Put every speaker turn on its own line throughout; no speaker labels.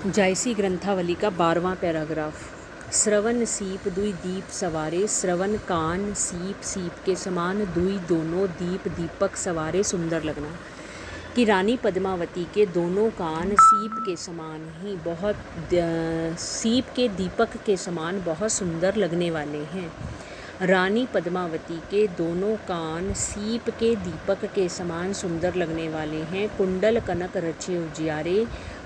जायसी ग्रंथावली का 12वां पैराग्राफ। श्रवण सीप दुई दीप सवारे, श्रवण कान सीप सीप के समान, दुई दोनों दीप दीपक सवारे सुंदर लगना। कि रानी पद्मावती के दोनों कान सीप के समान ही सीप के दीपक के समान बहुत सुंदर लगने वाले हैं। रानी पद्मावती के दोनों कान सीप के दीपक के समान सुंदर लगने वाले हैं। कुंडल कनक रचे उजियारे,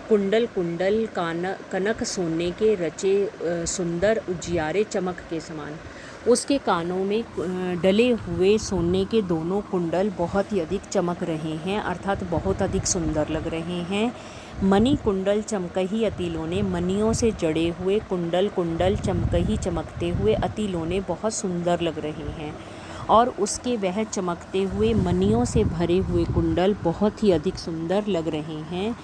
कुंडल कुंडल कनक सोने के रचे सुंदर उजियारे चमक के समान। उसके कानों में डले हुए सोने के दोनों कुंडल बहुत ही अधिक चमक रहे हैं, अर्थात बहुत अधिक सुंदर लग रहे हैं। मणि कुंडल चमकही अतिलोने, मणियों से जड़े हुए कुंडल कुंडल चमकही चमकते हुए अतिलोने बहुत सुंदर लग रहे हैं। और उसके वह चमकते हुए मणियों से भरे हुए कुंडल बहुत ही अधिक सुंदर लग रहे हैं।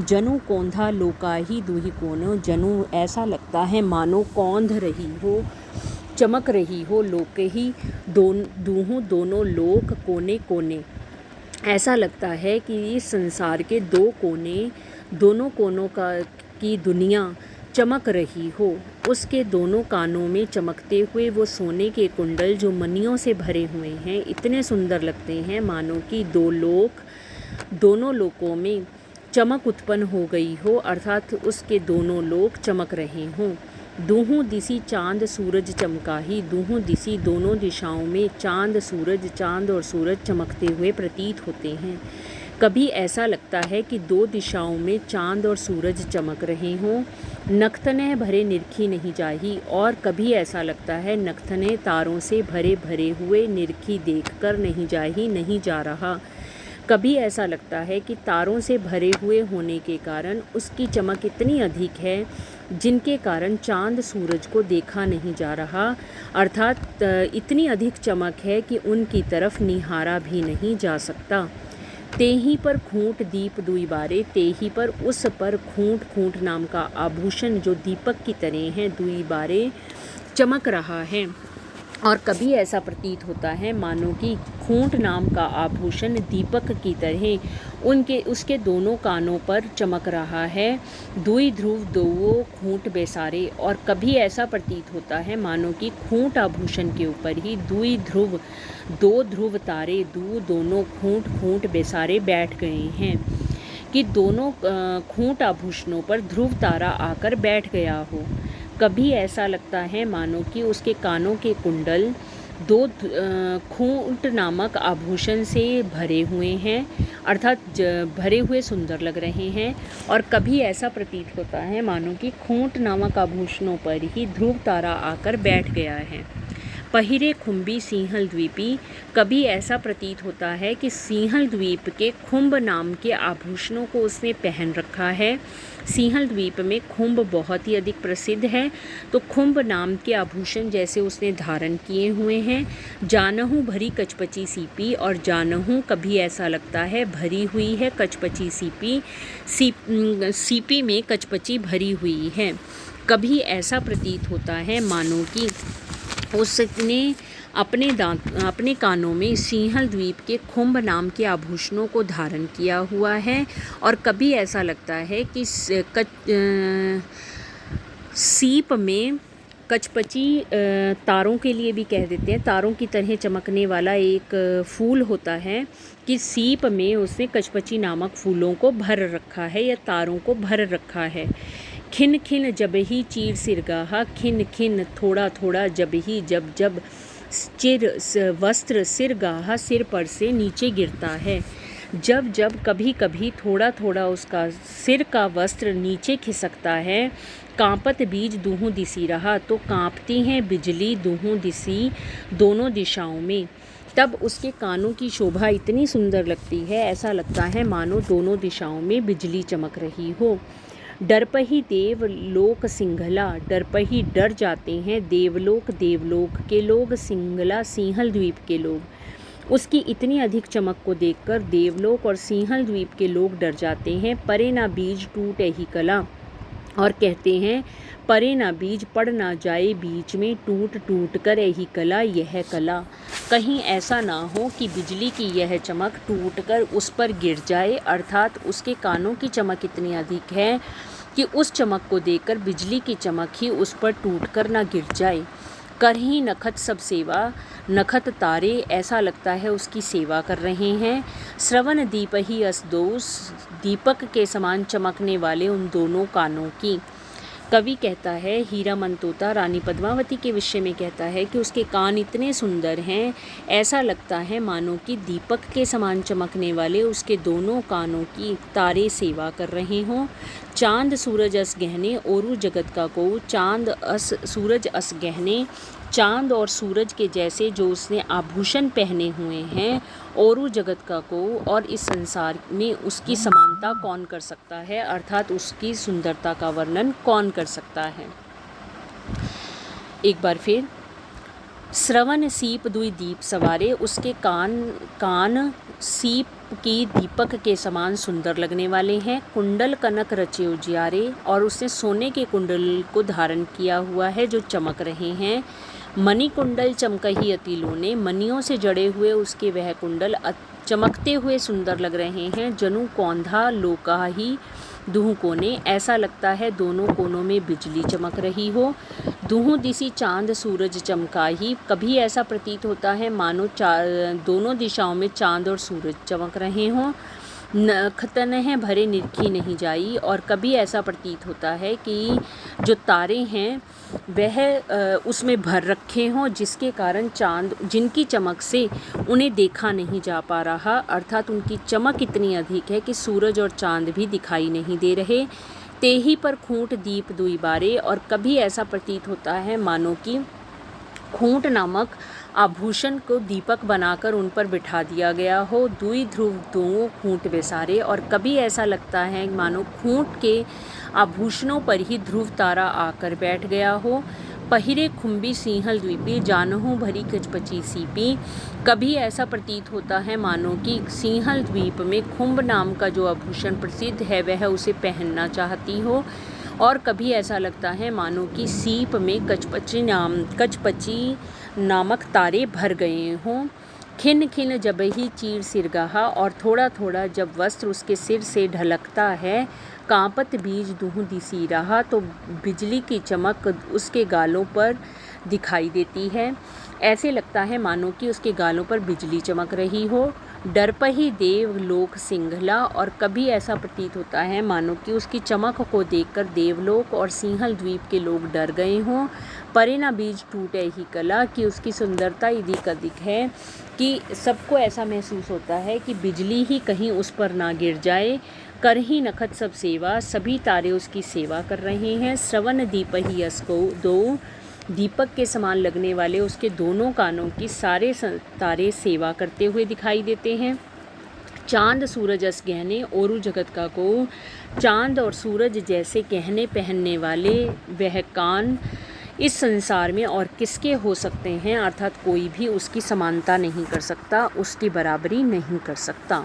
जनु कौंधा लोकाही दुही कोनो, जनु ऐसा लगता है मानो कौंध रही हो, चमक रही हो लोके ही दूहों दोनों लोक कोने कोने। ऐसा लगता है कि इस संसार के दो कोने, दोनों कोनों की दुनिया चमक रही हो। उसके दोनों कानों में चमकते हुए वो सोने के कुंडल जो मणियों से भरे हुए हैं इतने सुंदर लगते हैं मानो कि दोनों लोकों में चमक उत्पन्न हो गई हो, अर्थात उसके दोनों लोक चमक रहे हों। दूहों दिशि चांद सूरज चमकाही, दूहों दिशि दोनों दिशाओं में चांद और सूरज चमकते हुए प्रतीत होते हैं। कभी ऐसा लगता है कि दो दिशाओं में चांद और सूरज चमक रहे हों। नख्तने भरे निरखी नहीं जाही, और कभी ऐसा लगता है नख्तने तारों से भरे भरे हुए निरखी देखकर नहीं जा रहा। कभी ऐसा लगता है कि तारों से भरे हुए होने के कारण उसकी चमक इतनी अधिक है जिनके कारण चांद सूरज को देखा नहीं जा रहा, अर्थात इतनी अधिक चमक है कि उनकी तरफ निहारा भी नहीं जा सकता। तेही पर खूंट दीप दुई बारे, तेही पर उस पर खूंट नाम का आभूषण जो दीपक की तरह है दुई बारे चमक रहा है। और कभी ऐसा प्रतीत होता है मानो कि खूंट नाम का आभूषण दीपक की तरह उसके दोनों कानों पर चमक रहा है। दुई ध्रुव दोवो खूंट बेसारे, और कभी ऐसा प्रतीत होता है मानो कि खूंट आभूषण के ऊपर ही दो ध्रुव तारे दोनों खूंट बेसारे बैठ गए हैं, कि दोनों खूंट आभूषणों पर ध्रुव तारा आकर बैठ गया हो। कभी ऐसा लगता है मानो कि उसके कानों के कुंडल दो खूंट नामक आभूषण से भरे हुए हैं, अर्थात भरे हुए सुंदर लग रहे हैं। और कभी ऐसा प्रतीत होता है मानो कि खूंट नामक आभूषणों पर ही ध्रुव तारा आकर बैठ गया है। पहिरे खुम्बी सिंहल द्वीपी, कभी ऐसा प्रतीत होता है कि सिंहल द्वीप के खुम्ब नाम के आभूषणों को उसने पहन रखा है। सिंहल द्वीप में खुम्ब बहुत ही अधिक प्रसिद्ध है, तो खुम्ब नाम के आभूषण जैसे उसने धारण किए हुए हैं। जानहूँ भरी कचपची सीपी, और जानहूँ कभी ऐसा लगता है भरी हुई है कचपची सीपी में कचपची भरी हुई है। कभी ऐसा प्रतीत होता है मानो कि उसने अपने कानों में सिंहल द्वीप के खुम्ब नाम के आभूषणों को धारण किया हुआ है। और कभी ऐसा लगता है कि सीप में कचपची, तारों के लिए भी कह देते हैं, तारों की तरह चमकने वाला एक फूल होता है, कि सीप में उसने कचपची नामक फूलों को भर रखा है या तारों को भर रखा है। खिन खिन जब ही चीर सिरगाहा, खिन खिन थोड़ा थोड़ा जब ही जब चिर वस्त्र सिरगाहा सिर पर से नीचे गिरता है। जब कभी कभी थोड़ा थोड़ा उसका सिर का वस्त्र नीचे खिसकता है। कांपत बीज दूहों दिसी रहा, तो कांपती हैं बिजली दूहों दिसी दोनों दिशाओं में। तब उसके कानों की शोभा इतनी सुंदर लगती है, ऐसा लगता है मानो दोनों दिशाओं में बिजली चमक रही हो। डरपही देव लोक सिंघला, डरपही डर जाते हैं देवलोक के लोग, सिंघला सिंहल द्वीप के लोग। उसकी इतनी अधिक चमक को देखकर देवलोक और सिंहल द्वीप के लोग डर जाते हैं। परे ना बीज टूटे ही कला, और कहते हैं परे ना बीज पड़ ना जाए बीच में, टूट कर यही कला यह कला। कहीं ऐसा ना हो कि बिजली की यह चमक टूटकर उस पर गिर जाए, अर्थात उसके कानों की चमक इतनी अधिक है कि उस चमक को देखकर बिजली की चमक ही उस पर टूटकर ना गिर जाए। कर ही नखत सब सेवा, नखत तारे ऐसा लगता है उसकी सेवा कर रहे हैं। श्रवण दीप ही अस दो, दीपक के समान चमकने वाले उन दोनों कानों की। कवि कहता है, हीरामन तोता रानी पद्मावती के विषय में कहता है कि उसके कान इतने सुंदर हैं, ऐसा लगता है मानो कि दीपक के समान चमकने वाले उसके दोनों कानों की तारे सेवा कर रहे हों। चांद सूरज अस गहने ओरू जगत का को, चांद अस सूरज अस गहने, चांद और सूरज के जैसे जो उसने आभूषण पहने हुए हैं, औरू जगत का को, और इस संसार में उसकी समानता कौन कर सकता है, अर्थात उसकी सुंदरता का वर्णन कौन कर सकता है। एक बार फिर, श्रवण सीप दुई दीप सवारे, उसके कान सीप की दीपक के समान सुंदर लगने वाले हैं। कुंडल कनक रचे उजियारे, और उसने सोने के कुंडल को धारण किया हुआ है जो चमक रहे हैं। मणि कुंडल चमकही अति लोने, मणियों से जड़े हुए उसके वह कुंडल चमकते हुए सुंदर लग रहे हैं। जनु कौंधा लोकाही दुहु कोने, ऐसा लगता है दोनों कोनों में बिजली चमक रही हो। दुहु दिशि चांद सूरज चमकाही, कभी ऐसा प्रतीत होता है मानो दोनों दिशाओं में चांद और सूरज चमक रहे हों। नखतन है भरे निरखी नहीं जाई, और कभी ऐसा प्रतीत होता है कि जो तारे हैं वह उसमें भर रखे हों, जिसके कारण चांद, जिनकी चमक से उन्हें देखा नहीं जा पा रहा, अर्थात उनकी चमक इतनी अधिक है कि सूरज और चांद भी दिखाई नहीं दे रहे। तेही पर खूंट दीप दुई बारे, और कभी ऐसा प्रतीत होता है मानो कि खूंट नामक आभूषण को दीपक बनाकर उन पर बिठा दिया गया हो। दुई ध्रुव दो खूंट बेसारे, और कभी ऐसा लगता है मानो खूंट के आभूषणों पर ही ध्रुव तारा आकर बैठ गया हो। पहिरे खुम्बी सिंहल द्वीपी, जानहु भरी कचपची सीपी, कभी ऐसा प्रतीत होता है मानो कि सिंहल द्वीप में खुम्ब नाम का जो आभूषण प्रसिद्ध है वह उसे पहनना चाहती हो। और कभी ऐसा लगता है मानो कि सीप में कचपची नामक तारे भर गए हों। खिन खिन जब ही चीर सिरगाहा, और थोड़ा थोड़ा जब वस्त्र उसके सिर से ढलकता है। कांपत बीज दूह दिसी रहा, तो बिजली की चमक उसके गालों पर दिखाई देती है। ऐसे लगता है मानो कि उसके गालों पर बिजली चमक रही हो। डरपही देव लोक सिंघला, और कभी ऐसा प्रतीत होता है मानो कि उसकी चमक को देखकर देवलोक और सिंहल द्वीप के लोग डर गए हों। परे ना बीज टूटे ही कला, कि उसकी सुंदरता अधिक अधिक है कि सबको ऐसा महसूस होता है कि बिजली ही कहीं उस पर ना गिर जाए। कर ही नखत सब सेवा, सभी तारे उसकी सेवा कर रहे हैं। श्रवण दीप ही असको दो, दीपक के समान लगने वाले उसके दोनों कानों की सारे तारे सेवा करते हुए दिखाई देते हैं। चांद सूरज अस गहने ओरू जगत का को, चांद और सूरज जैसे गहने पहनने वाले वह कान इस संसार में और किसके हो सकते हैं, अर्थात कोई भी उसकी समानता नहीं कर सकता, उसकी बराबरी नहीं कर सकता।